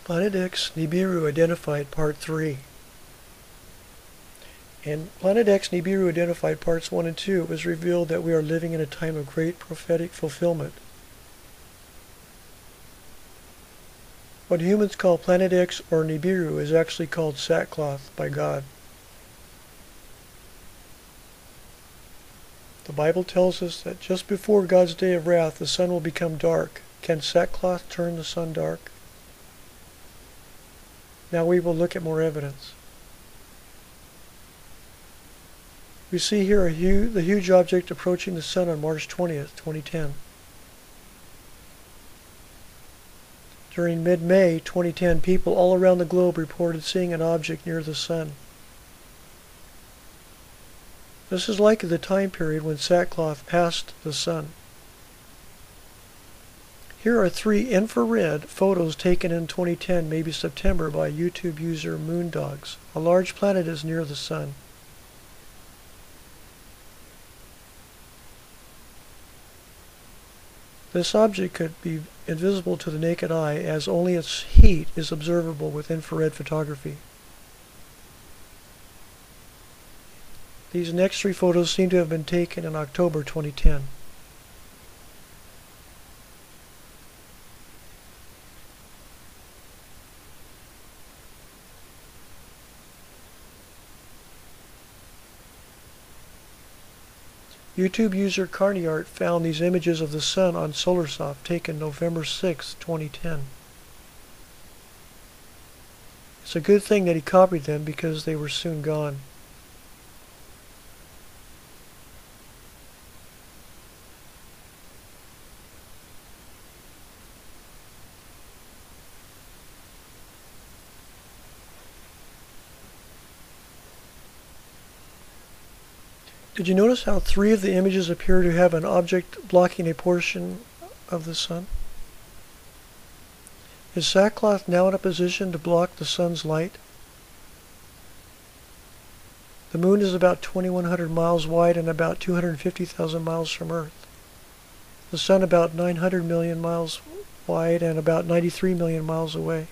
Planet X Nibiru identified Part 3. In Planet X Nibiru identified Parts 1 and 2, it was revealed that we are living in a time of great prophetic fulfillment. What humans call Planet X or Nibiru is actually called sackcloth by God. The Bible tells us that just before God's day of wrath, the sun will become dark. Can sackcloth turn the sun dark? Now we will look at more evidence. We see here the huge object approaching the sun on March 20th, 2010. During mid-May 2010, people all around the globe reported seeing an object near the sun. This is likely the time period when sackcloth passed the sun. Here are 3 infrared photos taken in 2010, maybe September, by YouTube user Moondogzzz. A large planet is near the sun. This object could be invisible to the naked eye, as only its heat is observable with infrared photography. These next 3 photos seem to have been taken in October 2010. YouTube user Carneyart found these images of the sun on SolarSoft taken November 6, 2010. It's a good thing that he copied them because they were soon gone. Did you notice how 3 of the images appear to have an object blocking a portion of the sun? Is sackcloth now in a position to block the sun's light? The moon is about 2,100 miles wide and about 250,000 miles from Earth. The sun about 900 million miles wide and about 93 million miles away.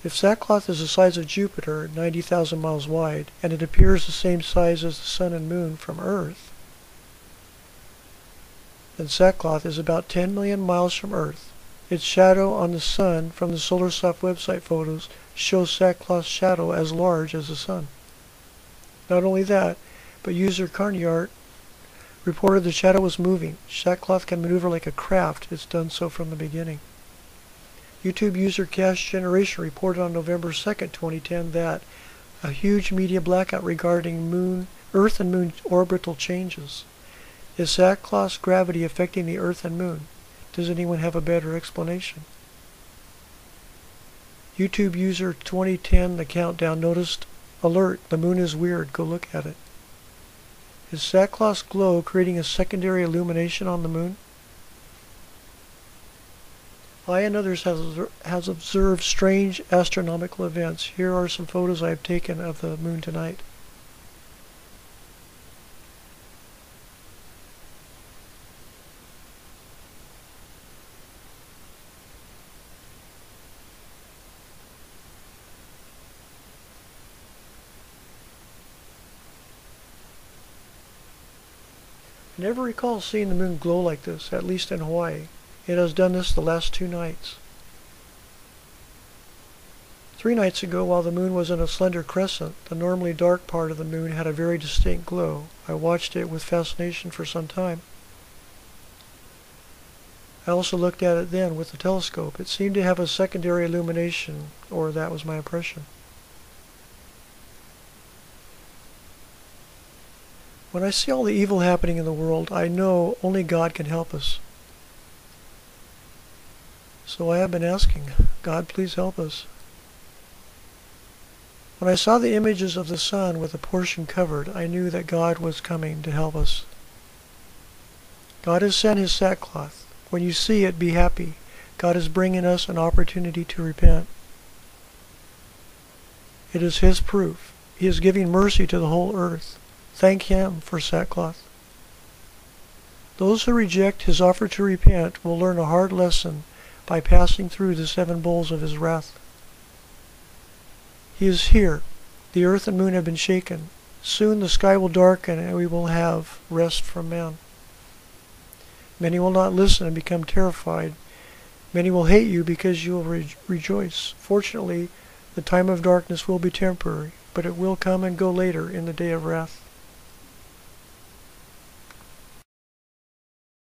If sackcloth is the size of Jupiter, 90,000 miles wide, and it appears the same size as the sun and moon from Earth, then sackcloth is about 10 million miles from Earth. Its shadow on the sun from the SolarSoft website photos shows sackcloth's shadow as large as the sun. Not only that, but user Carneyart reported the shadow was moving. Sackcloth can maneuver like a craft. It's done so from the beginning. YouTube user cashgeneration reported on November 2nd, 2010 that a huge media blackout regarding Earth and Moon orbital changes. Is sackcloth's gravity affecting the Earth and Moon? Does anyone have a better explanation? YouTube user 2010 The Countdown noticed, alert, the moon is weird, go look at it. Is sackcloth's glow creating a secondary illumination on the moon? I and others has observed strange astronomical events. Here are some photos I have taken of the moon tonight. I never recall seeing the moon glow like this, at least in Hawaii. It has done this the last 2 nights. 3 nights ago, while the moon was in a slender crescent, the normally dark part of the moon had a very distinct glow. I watched it with fascination for some time. I also looked at it then with the telescope. It seemed to have a secondary illumination, or that was my impression. When I see all the evil happening in the world, I know only God can help us. So I have been asking, God, please help us. When I saw the images of the sun with a portion covered, I knew that God was coming to help us. God has sent His sackcloth. When you see it, be happy. God is bringing us an opportunity to repent. It is His proof. He is giving mercy to the whole earth. Thank Him for sackcloth. Those who reject His offer to repent will learn a hard lesson by passing through the 7 bowls of his wrath. He is here. The earth and moon have been shaken. Soon the sky will darken and we will have rest from man. Many will not listen and become terrified. Many will hate you because you will rejoice. Fortunately, the time of darkness will be temporary, but it will come and go later in the day of wrath.